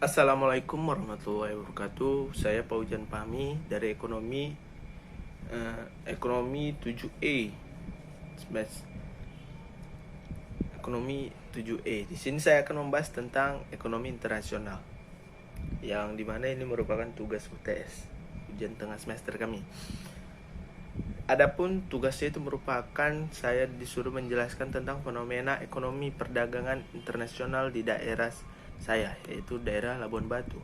Assalamualaikum warahmatullahi wabarakatuh. Saya Paujan Pahmi dari Ekonomi 7E. Ekonomi 7E. Di sini saya akan membahas tentang ekonomi internasional, yang dimana ini merupakan tugas UTS, ujian tengah semester kami. Adapun tugasnya itu merupakan saya disuruh menjelaskan tentang fenomena ekonomi perdagangan internasional di daerah saya, yaitu daerah Labuan Batu.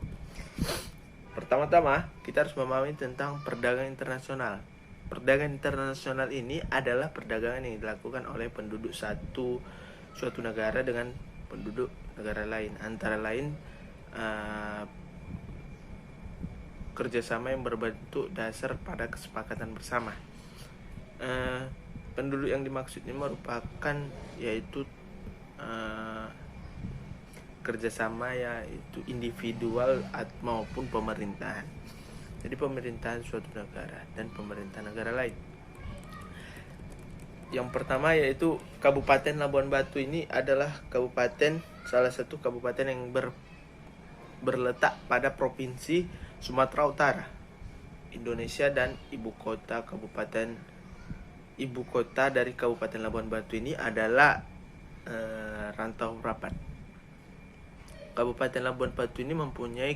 Pertama-tama, kita harus memahami tentang perdagangan internasional. Perdagangan internasional ini adalah perdagangan yang dilakukan oleh penduduk suatu negara dengan penduduk negara lain, antara lain kerjasama yang berbentuk dasar pada kesepakatan bersama. Penduduk yang dimaksud ini merupakan yaitu kerjasama yaitu individual maupun pemerintahan. Jadi pemerintahan suatu negara dan pemerintah negara lain. Yang pertama yaitu Kabupaten Labuan Batu ini adalah salah satu kabupaten yang berletak pada Provinsi Sumatera Utara, Indonesia, dan ibu kota dari Kabupaten Labuan Batu ini adalah Rantau Rapat. Kabupaten Labuan Batu ini mempunyai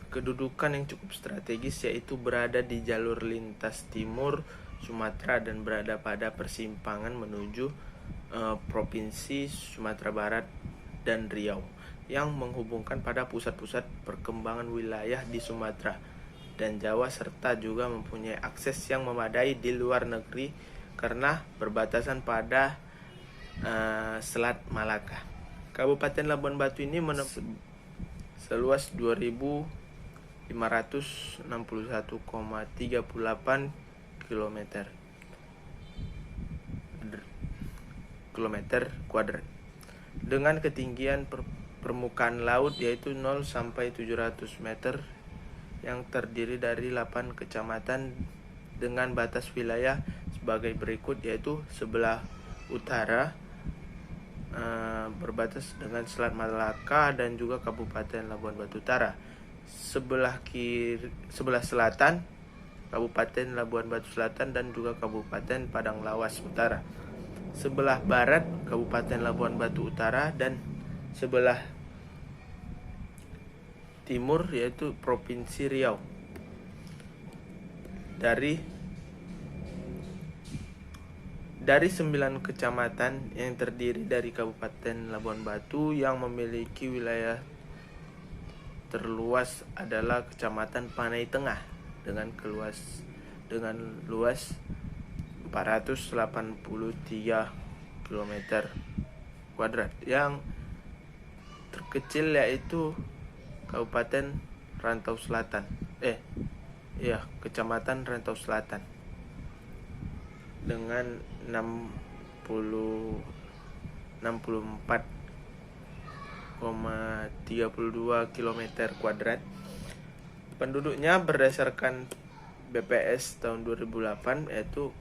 kedudukan yang cukup strategis, yaitu berada di jalur lintas timur Sumatera dan berada pada persimpangan menuju Provinsi Sumatera Barat dan Riau, yang menghubungkan pada pusat-pusat perkembangan wilayah di Sumatera dan Jawa, serta juga mempunyai akses yang memadai di luar negeri karena berbatasan pada Selat Malaka. Kabupaten Labuan Batu ini seluas 2.561,38 kilometer kuadrat dengan ketinggian permukaan laut yaitu 0 sampai 700 meter, yang terdiri dari 8 kecamatan dengan batas wilayah sebagai berikut, yaitu sebelah utara berbatas dengan Selat Malaka dan juga Kabupaten Labuan Batu Utara. Sebelah selatan Kabupaten Labuan Batu Selatan dan juga Kabupaten Padang Lawas Utara. Sebelah barat Kabupaten Labuan Batu Utara, dan sebelah timur yaitu Provinsi Riau. Dari 9 kecamatan yang terdiri dari Kabupaten Labuan Batu, yang memiliki wilayah terluas adalah Kecamatan Panai Tengah dengan luas 483 km kuadrat. Yang terkecil yaitu Kabupaten Rantau Selatan. Kecamatan Rantau Selatan dengan 64,32 km kuadrat. Penduduknya berdasarkan BPS tahun 2008 yaitu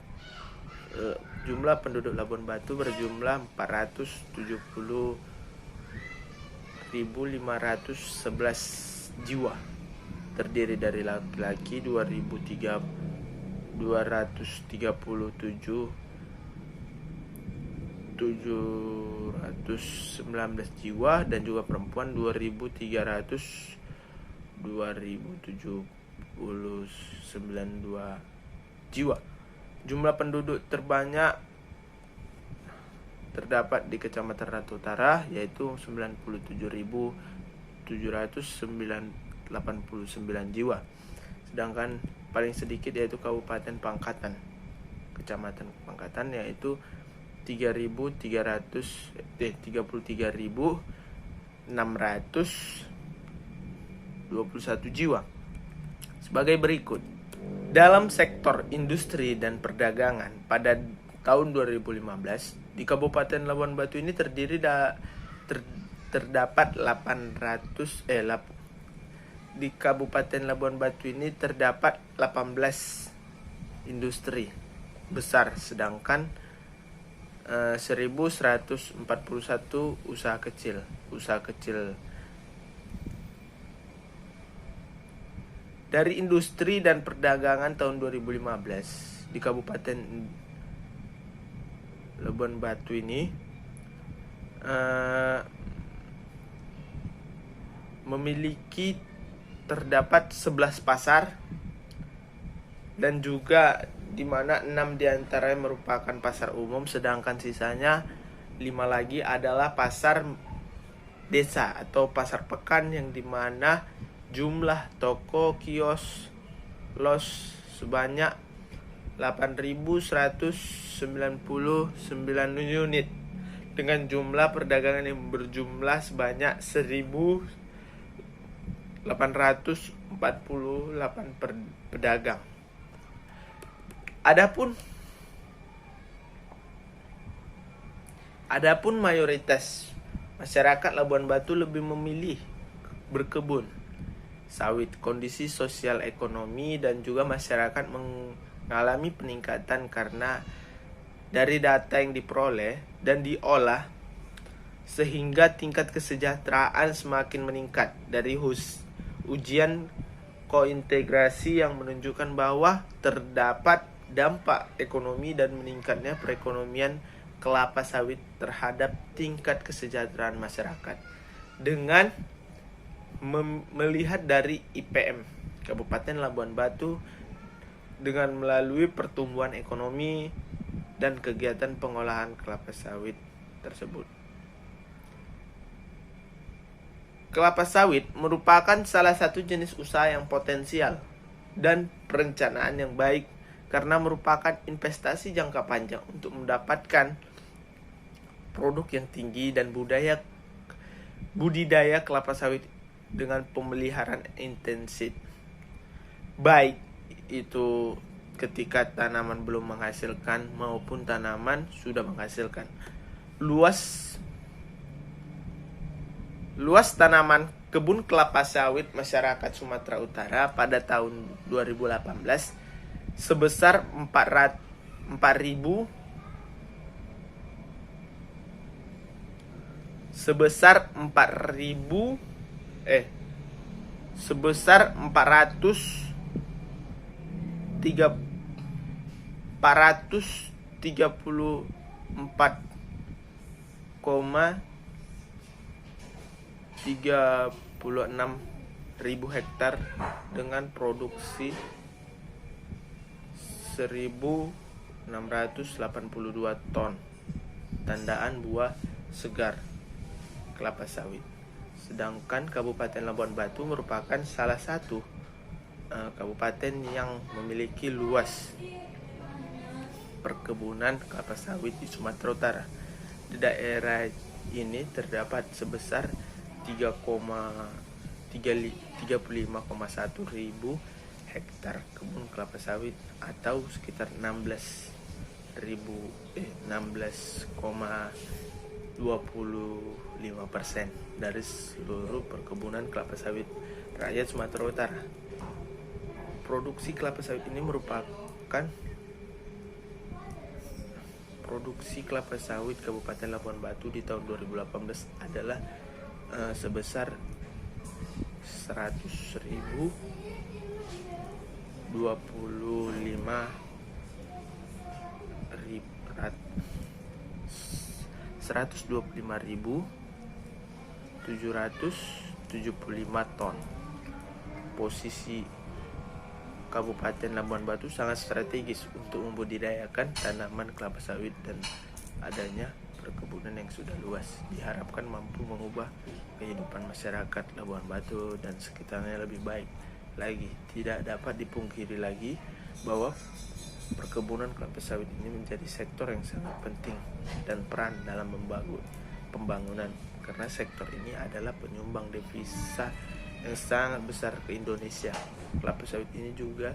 jumlah penduduk Labuan Batu berjumlah 470.511 jiwa, terdiri dari laki-laki 2.719 jiwa dan juga perempuan 2.792 jiwa. Jumlah penduduk terbanyak terdapat di Kecamatan Rantau Utara yaitu 97.789 jiwa. Sedangkan paling sedikit yaitu Kabupaten Pangkatan, Kecamatan Pangkatan, yaitu 33.621 jiwa. Sebagai berikut. Dalam sektor industri dan perdagangan pada tahun 2015 di Kabupaten Labuan Batu ini terdapat di Kabupaten Labuan Batu ini terdapat 18 industri besar, sedangkan 1.141 usaha kecil. usaha kecil. Dari industri dan perdagangan tahun 2015 di Kabupaten Labuan Batu ini memiliki terdapat 11 pasar, dan juga di mana 6 diantaranya merupakan pasar umum, sedangkan sisanya 5 lagi adalah pasar desa atau pasar pekan, yang dimana jumlah toko, kios, los sebanyak 8.199 unit dengan jumlah perdagangan yang berjumlah sebanyak 1.848 pedagang. Adapun mayoritas masyarakat Labuan Batu lebih memilih berkebun sawit. Kondisi sosial ekonomi dan juga masyarakat mengalami peningkatan karena dari data yang diperoleh dan diolah, sehingga tingkat kesejahteraan semakin meningkat. Dari ujian kointegrasi yang menunjukkan bahwa terdapat dampak ekonomi dan meningkatnya perekonomian kelapa sawit terhadap tingkat kesejahteraan masyarakat. Dengan melihat dari IPM Kabupaten Labuan Batu dengan melalui pertumbuhan ekonomi dan kegiatan pengolahan kelapa sawit tersebut. Kelapa sawit merupakan salah satu jenis usaha yang potensial dan perencanaan yang baik karena merupakan investasi jangka panjang untuk mendapatkan produk yang tinggi dan budidaya kelapa sawit dengan pemeliharaan intensif, baik itu ketika tanaman belum menghasilkan maupun tanaman sudah menghasilkan. Luas tanaman kebun kelapa sawit masyarakat Sumatera Utara pada tahun 2018 sebesar 434,36 hektar dengan produksi 1.682 ton tandaan buah segar kelapa sawit. Sedangkan Kabupaten Labuan Batu merupakan salah satu kabupaten yang memiliki luas perkebunan kelapa sawit di Sumatera Utara. Di daerah ini terdapat sebesar 35,1 ribu hektar kebun kelapa sawit atau sekitar 16,25% dari seluruh perkebunan kelapa sawit rakyat Sumatera Utara. Produksi kelapa sawit ini merupakan produksi kelapa sawit Kabupaten Labuan Batu di tahun 2018 adalah sebesar 125.775 ton. Posisi Kabupaten Labuan Batu sangat strategis untuk membudidayakan tanaman kelapa sawit, dan adanya perkebunan yang sudah luas diharapkan mampu mengubah kehidupan masyarakat Labuan Batu dan sekitarnya lebih baik lagi. Tidak dapat dipungkiri lagi bahwa perkebunan kelapa sawit ini menjadi sektor yang sangat penting dan peran dalam pembangunan, karena sektor ini adalah penyumbang devisa yang sangat besar ke Indonesia. Kelapa sawit ini juga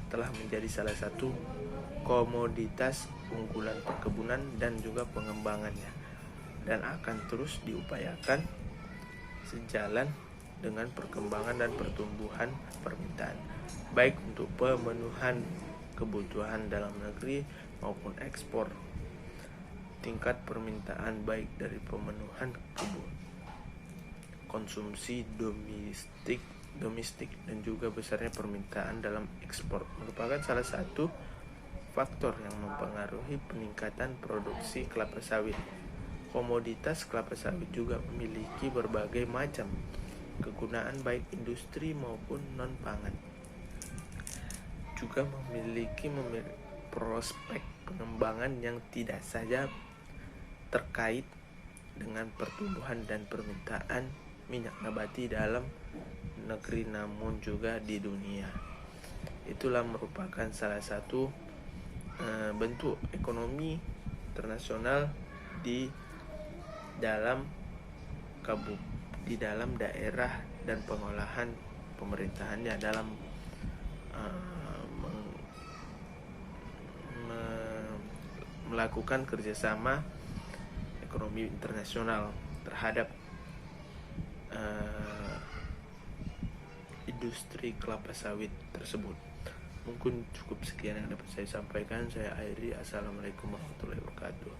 telah menjadi salah satu komoditas unggulan perkebunan dan juga pengembangannya, dan akan terus diupayakan sejalan dengan perkembangan dan pertumbuhan permintaan, baik untuk pemenuhan kebutuhan dalam negeri maupun ekspor. Tingkat permintaan baik dari pemenuhan konsumsi domestik dan juga besarnya permintaan dalam ekspor merupakan salah satu faktor yang mempengaruhi peningkatan produksi kelapa sawit. Komoditas kelapa sawit juga memiliki berbagai macam kegunaan baik industri maupun non-pangan. Juga memiliki prospek pengembangan yang tidak saja terkait dengan pertumbuhan dan permintaan minyak nabati dalam negeri namun juga di dunia. Itulah merupakan salah satu bentuk ekonomi internasional di dalam daerah dan pengolahan pemerintahannya dalam melakukan kerjasama ekonomi internasional terhadap industri kelapa sawit tersebut. Mungkin cukup sekian yang dapat saya sampaikan. Saya akhiri. Assalamualaikum warahmatullahi wabarakatuh.